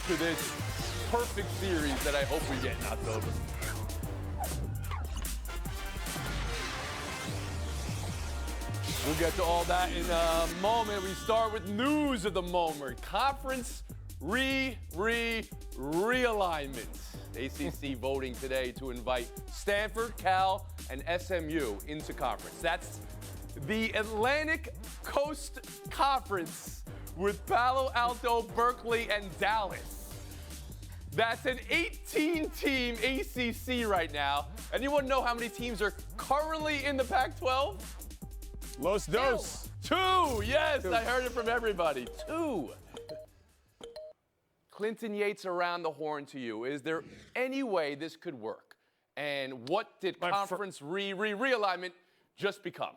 to this perfect series that I hope we get in October. We'll get to all that in a moment. We start with news of the moment. Conference realignment. ACC voting today to invite Stanford, Cal, and SMU into conference. That's the Atlantic Coast Conference with Palo Alto, Berkeley, and Dallas. That's an 18-team ACC right now. Anyone know how many teams are currently in the Pac-12? Los dos. Two. Yes, I heard it from everybody. Two. Clinton Yates around the horn to you. Is there any way this could work? And what did conference realignment just become?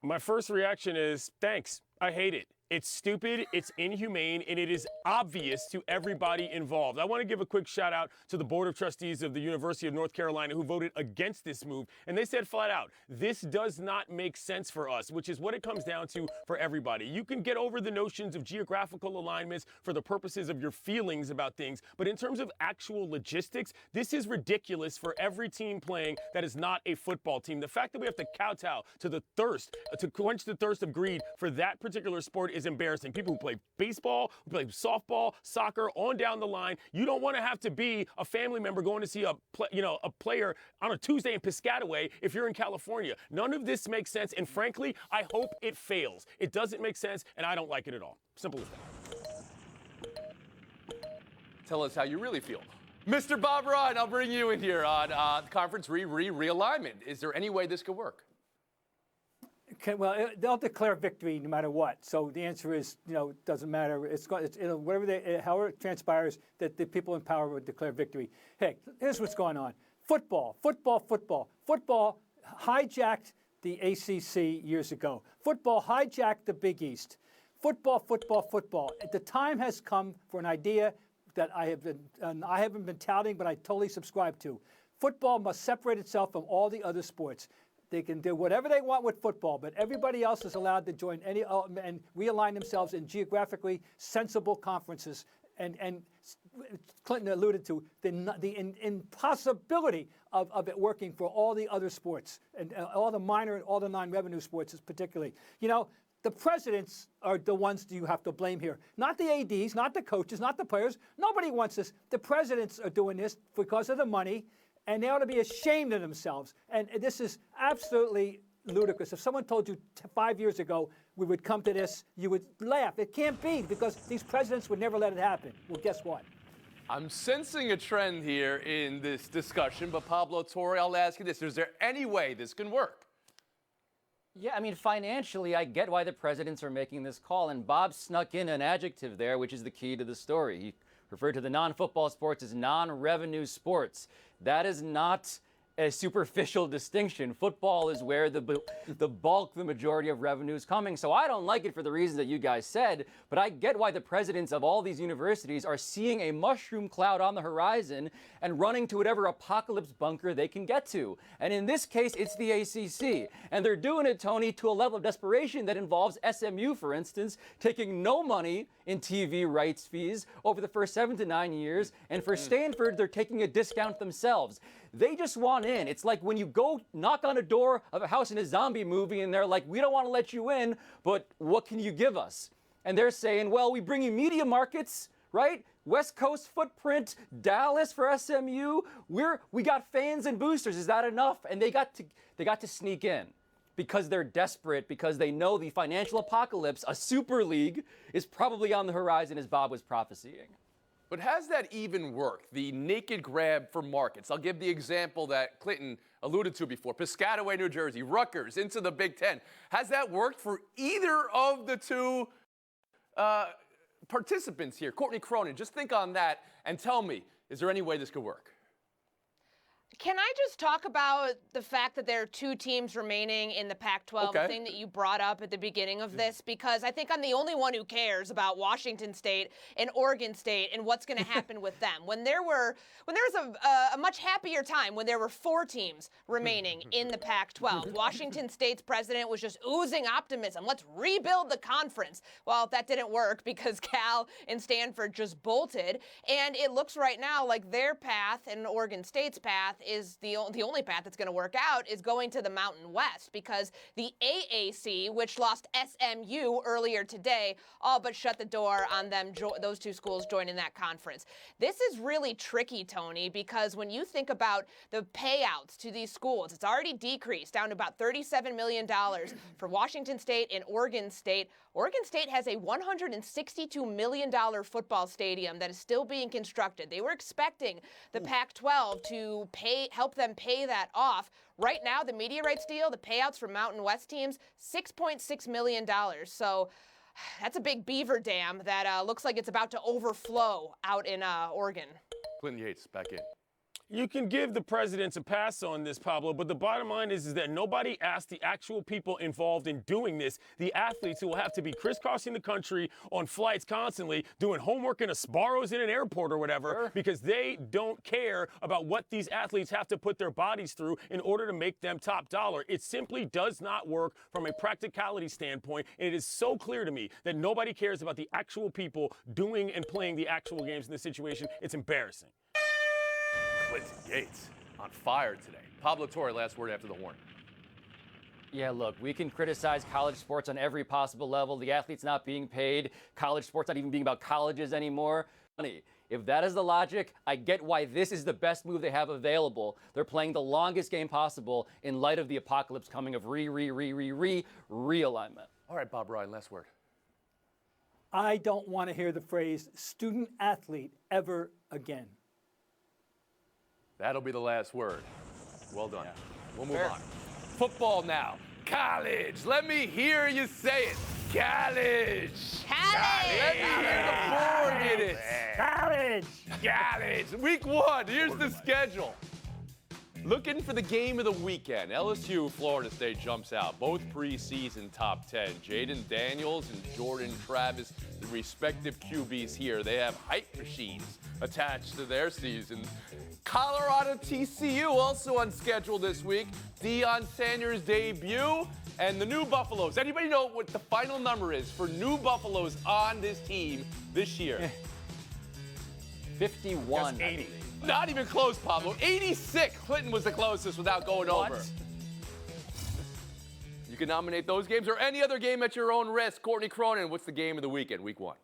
My first reaction is thanks. I hate it. It's stupid, it's inhumane, and it is obvious to everybody involved. I want to give a quick shout out to the Board of Trustees of the University of North Carolina who voted against this move. And they said flat out, this does not make sense for us, which is what it comes down to for everybody. You can get over the notions of geographical alignments for the purposes of your feelings about things. But in terms of actual logistics, this is ridiculous for every team playing that is not a football team. The fact that we have to kowtow to the thirst, to quench the thirst of greed for that particular sport is embarrassing. People who play baseball, who play softball, soccer, on down the line. You don't want to have to be a family member going to see a player on a Tuesday in Piscataway if you're in California. None of this makes sense, and frankly, I hope it fails. It doesn't make sense, and I don't like it at all. Simple as that. Tell us how you really feel. Mr. Bob Ryan, I'll bring you in here on conference realignment. Is there any way this could work? Well, they'll declare victory no matter what. So the answer is, it doesn't matter. However it transpires, that the people in power will declare victory. Hey, here's what's going on. Football hijacked the ACC years ago. Football hijacked the Big East. Football. The time has come for an idea that I haven't been touting, but I totally subscribe to. Football must separate itself from all the other sports. They can do whatever they want with football, but everybody else is allowed to join any and realign themselves in geographically sensible conferences. And Clinton alluded to the impossibility of it working for all the other sports and all the minor and all the non-revenue sports, particularly. The presidents are the ones you have to blame here. Not the ADs, not the coaches, not the players. Nobody wants this. The presidents are doing this because of the money. And they ought to be ashamed of themselves. And this is absolutely ludicrous. If someone told you 5 years ago we would come to this, you would laugh. It can't be, because these presidents would never let it happen. Well, guess what? I'm sensing a trend here in this discussion, but Pablo Torre, I'll ask you this. Is there any way this can work? Yeah, I mean, financially, I get why the presidents are making this call. And Bob snuck in an adjective there, which is the key to the story. He referred to the non-football sports as non-revenue sports. That is not a superficial distinction. Football is where the majority of revenue is coming. So I don't like it for the reasons that you guys said, but I get why the presidents of all these universities are seeing a mushroom cloud on the horizon and running to whatever apocalypse bunker they can get to. And in this case, it's the ACC. And they're doing it, Tony, to a level of desperation that involves SMU, for instance, taking no money in TV rights fees over the first 7 to 9 years. And for Stanford, they're taking a discount themselves. They just want in. It's like when you go knock on a door of a house in a zombie movie and they're like, we don't want to let you in, but what can you give us? And they're saying, well, we bring you media markets, right? West Coast footprint, Dallas for SMU. We got fans and boosters. Is that enough? And they got to sneak in because they're desperate, because they know the financial apocalypse, a super league, is probably on the horizon, as Bob was prophesying. But has that even worked, the naked grab for markets? I'll give the example that Clinton alluded to before. Piscataway, New Jersey, Rutgers into the Big Ten. Has that worked for either of the two participants here? Courtney Cronin, just think on that and tell me, is there any way this could work? Can I just talk about the fact that there are 2 teams remaining in the Pac-12, Okay. the thing that you brought up at the beginning of this? Because I think I'm the only one who cares about Washington State and Oregon State and what's going to happen with them. When there was a much happier time when there were 4 teams remaining in the Pac-12. Washington State's president was just oozing optimism. Let's rebuild the conference. Well, that didn't work because Cal and Stanford just bolted. And it looks right now like their path and Oregon State's path is the only path that's going to work out is going to the Mountain West, because the AAC, which lost SMU earlier today, all but shut the door on them, those 2 schools joining that conference. This is really tricky, Tony, because when you think about the payouts to these schools, it's already decreased down to about $37 million for Washington State and Oregon State. Oregon State has a $162 million football stadium that is still being constructed. They were expecting the Pac-12 to help them pay that off. Right now, the media rights deal, the payouts for Mountain West teams, $6.6 million. So that's a big beaver dam that looks like it's about to overflow out in Oregon. Clinton Yates, back in. You can give the presidents a pass on this, Pablo, but the bottom line is that nobody asked the actual people involved in doing this, the athletes who will have to be crisscrossing the country on flights constantly, doing homework in a Sbarro's in an airport or whatever, because they don't care about what these athletes have to put their bodies through in order to make them top dollar. It simply does not work from a practicality standpoint, and it is so clear to me that nobody cares about the actual people doing and playing the actual games in this situation. It's embarrassing. Clinton Yates on fire today. Pablo Torre, last word after the horn. Yeah, look, we can criticize college sports on every possible level. The athletes not being paid, college sports not even being about colleges anymore. If that is the logic, I get why this is the best move they have available. They're playing the longest game possible in light of the apocalypse coming of realignment. All right, Bob Ryan, last word. I don't want to hear the phrase student athlete ever again. That'll be the last word. Well done. Yeah. We'll move Fair. on. Football now. College. Let me hear you say it. College. Let me hear the board in it. College! College. Week 1. Here's the schedule. Looking for the game of the weekend. LSU, Florida State jumps out. Both preseason top 10. Jaden Daniels and Jordan Travis, the respective QBs here. They have hype machines attached to their season. Colorado TCU also on schedule this week. Deion Sanders' debut and the new Buffaloes. Anybody know what the final number is for new Buffaloes on this team this year? 51. That's 80. Not even close, Pablo. 86. Clinton was the closest without going over. You can nominate those games or any other game at your own risk. Courtney Cronin, what's the game of the weekend, week 1?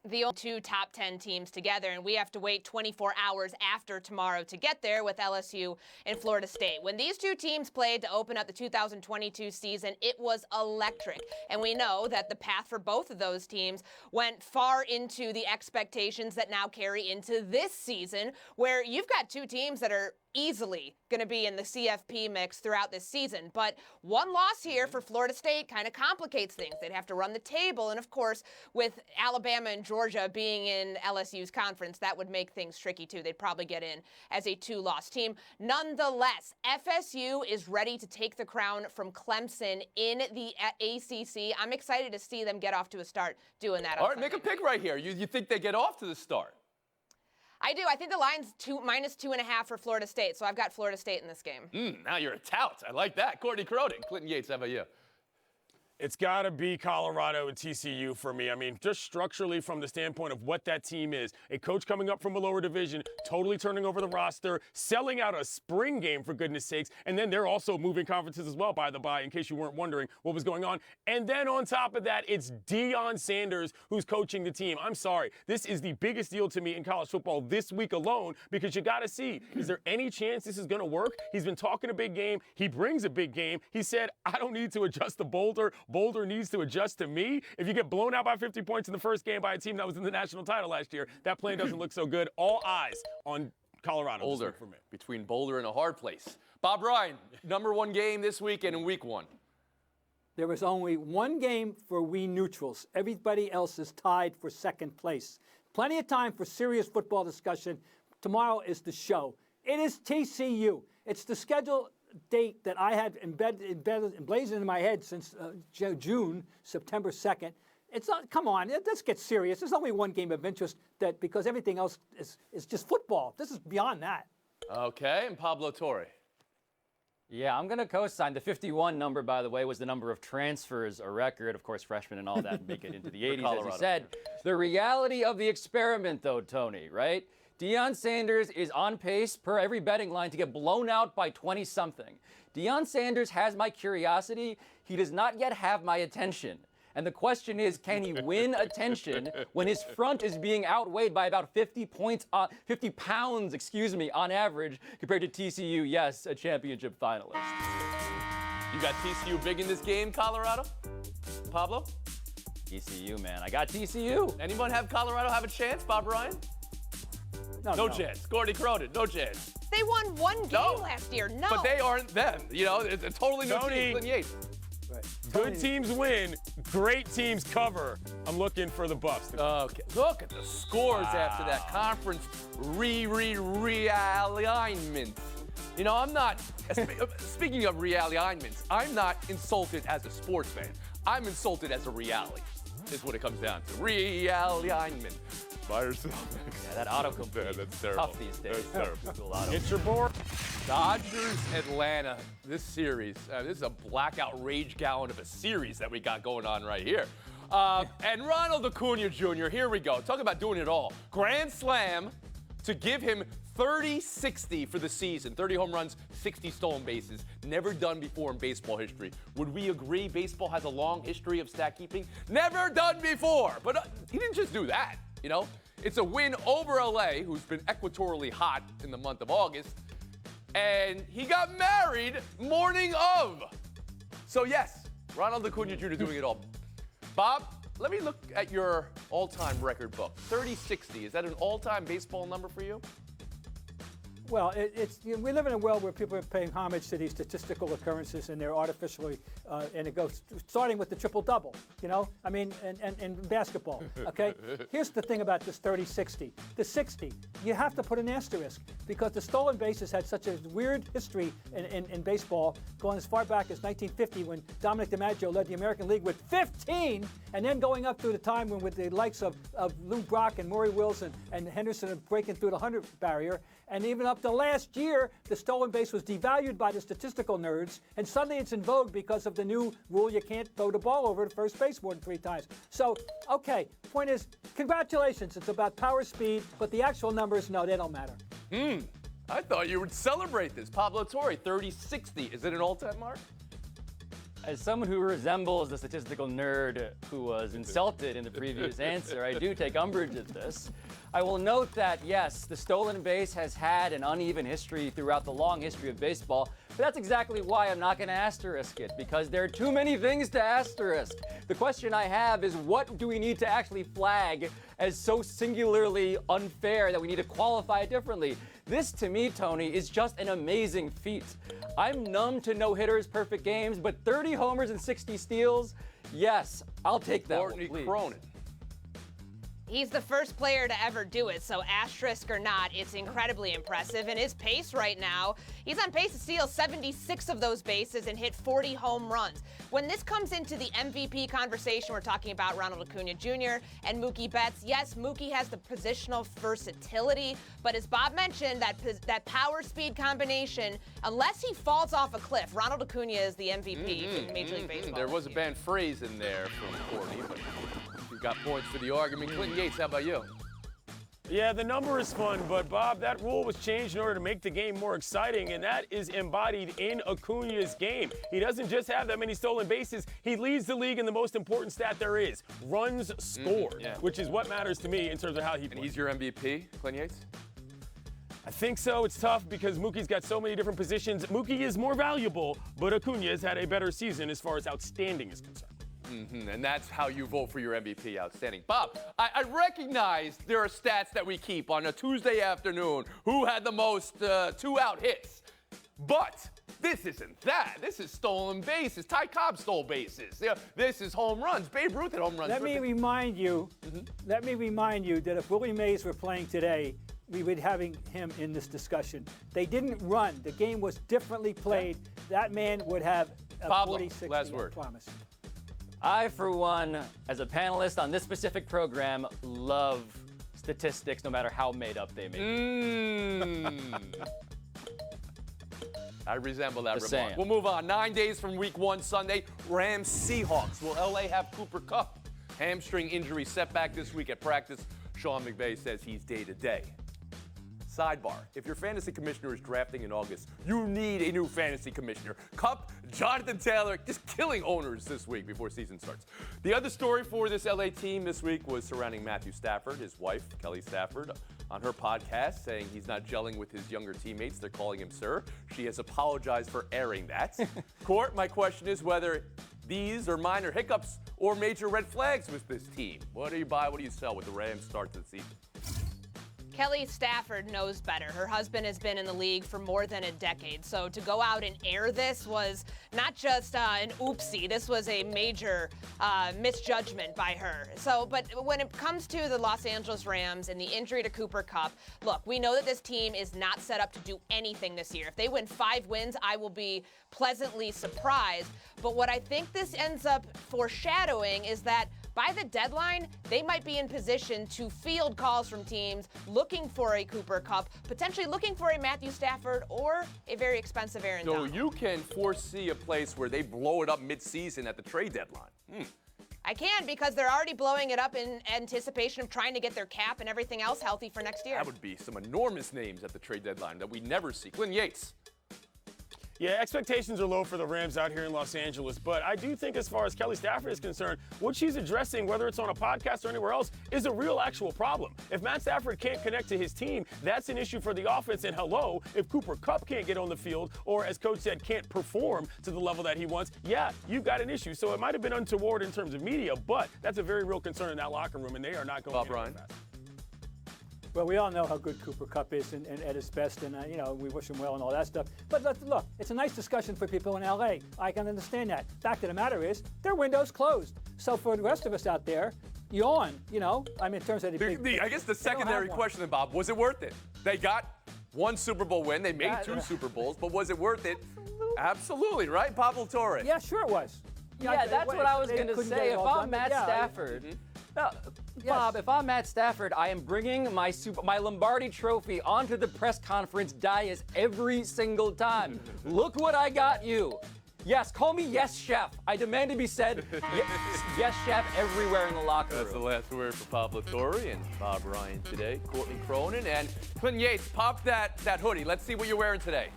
The only 2 top 10 teams together, and we have to wait 24 hours after tomorrow to get there with LSU and Florida State. When these 2 teams played to open up the 2022 season, it was electric. And we know that the path for both of those teams went far into the expectations that now carry into this season, where you've got 2 teams that are easily going to be in the CFP mix throughout this season. But one loss here for Florida State kind of complicates things. They'd have to run the table. And, of course, with Alabama and Georgia being in LSU's conference, that would make things tricky, too. They'd probably get in as a 2-loss team. Nonetheless, FSU is ready to take the crown from Clemson in the ACC. I'm excited to see them get off to a start doing that. All right, make a pick right here. You think they get off to the start? I do. I think the line's -2.5 for Florida State, so I've got Florida State in this game. Now you're a tout. I like that. Courtney Cronin. Clinton Yates, how about you? It's got to be Colorado and TCU for me. I mean, just structurally from the standpoint of what that team is. A coach coming up from a lower division, totally turning over the roster, selling out a spring game, for goodness sakes. And then they're also moving conferences as well, by the by, in case you weren't wondering what was going on. And then on top of that, it's Deion Sanders who's coaching the team. I'm sorry. This is the biggest deal to me in college football this week alone, because you got to see, is there any chance this is going to work? He's been talking a big game. He brings a big game. He said, I don't need to adjust to Boulder. Boulder needs to adjust to me. If you get blown out by 50 points in the first game by a team that was in the national title last year, that plan doesn't look so good. All eyes on Colorado. Boulder, between Boulder and a hard place. Bob Ryan, #1 game this weekend in week 1. There was only one game for we neutrals. Everybody else is tied for second place. Plenty of time for serious football discussion. Tomorrow is the show. It is TCU. It's the schedule date that I had embedded emblazoned in my head since September 2nd. It's not, come on, let's get serious. There's only one game of interest because everything else is just football. This is beyond that. Okay, and Pablo Torre. Yeah, I'm going to co-sign. The 51 number, by the way, was the number of transfers, a record. Of course, freshmen and all that make it into the 80s, as you said. The reality of the experiment, though, Tony, right? Deion Sanders is on pace, per every betting line, to get blown out by 20-something. Deion Sanders has my curiosity. He does not yet have my attention. And the question is, can he win attention when his front is being outweighed by about 50 pounds, on average, compared to TCU, yes, a championship finalist. You got TCU big in this game, Colorado? Pablo? TCU, man. I got TCU. Anyone have Colorado have a chance, Bob Ryan? No chance. Gordy Cronin, no chance. They won one game last year. No. But they aren't them. You know, it's a totally new team. Clinton Yates. Good teams win, great teams cover. I'm looking for the Buffs. Okay, look at the scores after that conference realignment. You know, I'm not, speaking of realignments, I'm not insulted as a sports fan. I'm insulted as a reality, is what it comes down to. Realignment. By yourself. Yeah, that autocomplete. That's terrible. Tough these days. That's terrible. Get your board. Dodgers, Atlanta, this series, this is a blackout rage gallon of a series that we got going on right here. And Ronald Acuna Jr., here we go. Talk about doing it all. Grand slam to give him 30-60 for the season. 30 home runs, 60 stolen bases. Never done before in baseball history. Would we agree baseball has a long history of stat keeping? Never done before. But he didn't just do that, you know? It's a win over LA, who's been equatorially hot in the month of August. And he got married morning of. So yes, Ronald Acuna Jr. doing it all. Bob, let me look at your all-time record book. 30-60, is that an all-time baseball number for you? Well, we live in a world where people are paying homage to these statistical occurrences, and they're artificially, and it goes starting with the triple-double, you know? I mean, and basketball, okay? Here's the thing about this 30-60. The 60, you have to put an asterisk because the stolen bases had such a weird history in baseball, going as far back as 1950 when Dominic DiMaggio led the American League with 15, and then going up through the time when with the likes of Lou Brock and Maury Wilson and Henderson breaking through the 100 barrier, and even up to last year, the stolen base was devalued by the statistical nerds, and suddenly it's in vogue because of the new rule you can't throw the ball over to first base more than 3 times. So, okay, point is, congratulations, it's about power, speed, but the actual numbers, no, they don't matter. I thought you would celebrate this. Pablo Torre, 30-60. Is it an all-time mark? As someone who resembles the statistical nerd who was insulted in the previous answer, I do take umbrage at this. I will note that, yes, the stolen base has had an uneven history throughout the long history of baseball, but that's exactly why I'm not going to asterisk it, because there are too many things to asterisk. The question I have is, what do we need to actually flag as so singularly unfair that we need to qualify it differently? This, to me, Tony, is just an amazing feat. I'm numb to no-hitters, perfect games, but 30 homers and 60 steals, yes, I'll take that Courtney one, please. Cronin. He's the first player to ever do it, so asterisk or not, it's incredibly impressive. And his pace right now, he's on pace to steal 76 of those bases and hit 40 home runs. When this comes into the MVP conversation, we're talking about Ronald Acuna Jr. and Mookie Betts. Yes, Mookie has the positional versatility, but as Bob mentioned, that power-speed combination, unless he falls off a cliff, Ronald Acuna is the MVP in Major League Baseball. There was a banned phrase in there from Courtney, but you got points for the argument. Clinton Yates, how about you? Yeah, the number is fun, but Bob, that rule was changed in order to make the game more exciting, and that is embodied in Acuna's game. He doesn't just have that many stolen bases, he leads the league in the most important stat there is, runs scored, which is what matters to me in terms of how he plays. And he's your MVP, Clinton Yates? I think so. It's tough because Mookie's got so many different positions. Mookie is more valuable, but Acuna has had a better season as far as outstanding is concerned. And that's how you vote for your MVP. Outstanding. Bob, I recognize there are stats that we keep on a Tuesday afternoon. Who had the most 2-out hits? But this isn't that. This is stolen bases. Ty Cobb stole bases. This is home runs. Babe Ruth had home runs. Let me remind you that if Willie Mays were playing today, we would be having him in this discussion. They didn't run. The game was differently played. That man would have a Pablo, 40-60, last word. I promise. I, for one, as a panelist on this specific program, love statistics no matter how made up they may be. I resemble that Just remark. saying. We'll move on. 9 days from week 1 Sunday, Rams Seahawks. Will LA have Cooper Kupp? Hamstring injury setback this week at practice. Sean McVay says he's day-to-day. Sidebar, if your fantasy commissioner is drafting in August, you need a new fantasy commissioner. Kupp, Jonathan Taylor, just killing owners this week before season starts. The other story for this LA team this week was surrounding Matthew Stafford, his wife, Kelly Stafford, on her podcast, saying he's not gelling with his younger teammates. They're calling him sir. She has apologized for airing that. Court, my question is whether these are minor hiccups or major red flags with this team. What do you buy, what do you sell with the Rams start to the season? Kelly Stafford knows better. Her husband has been in the league for more than a decade. So to go out and air this was not just an oopsie. This was a major misjudgment by her. So, but when it comes to the Los Angeles Rams and the injury to Cooper Kupp, look, we know that this team is not set up to do anything this year. If they win 5 wins, I will be pleasantly surprised. But what I think this ends up foreshadowing is that by the deadline, they might be in position to field calls from teams looking for a Cooper Kupp, potentially looking for a Matthew Stafford or a very expensive Aaron So Donald. you can foresee a place where they blow it up mid-season at the trade deadline. I can, because they're already blowing it up in anticipation of trying to get their cap and everything else healthy for next year. That would be some enormous names at the trade deadline that we never see. Glenn Yates. Yeah, expectations are low for the Rams out here in Los Angeles, but I do think as far as Kelly Stafford is concerned, what she's addressing, whether it's on a podcast or anywhere else, is a real actual problem. If Matt Stafford can't connect to his team, that's an issue for the offense, and hello, if Cooper Kupp can't get on the field or, as Coach said, can't perform to the level that he wants, yeah, you've got an issue. So it might have been untoward in terms of media, but that's a very real concern in that locker room, and they are not going Bob anywhere Ryan. fast. Well, we all know how good Cooper Kupp is and at his best, and we wish him well and all that stuff. But look, it's a nice discussion for people in LA. I can understand that. Fact of the matter is, their window's closed. So for the rest of us out there, yawn. I mean, in terms of I guess the they don't secondary have one. question then, Bob, was it worth it? They got 1 Super Bowl win. They made 2 Super Bowls, but was it worth it? Absolutely, right? Pablo Torre. Yeah, sure it was. Yeah, that's what I was They going to couldn't say. get it If all I'm done, Matt but yeah, Stafford, now, Bob, if I'm Matt Stafford, I am bringing my Lombardi trophy onto the press conference dais every single time. Look what I got you. Yes, call me Yes Chef. I demand to be said Yes Chef everywhere in the locker room. That's the last word for Pablo Torre and Bob Ryan today. Courtney Cronin and Clinton Yates. Pop that hoodie. Let's see what you're wearing today.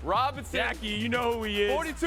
Robinson. Jackie, you know who he is. 42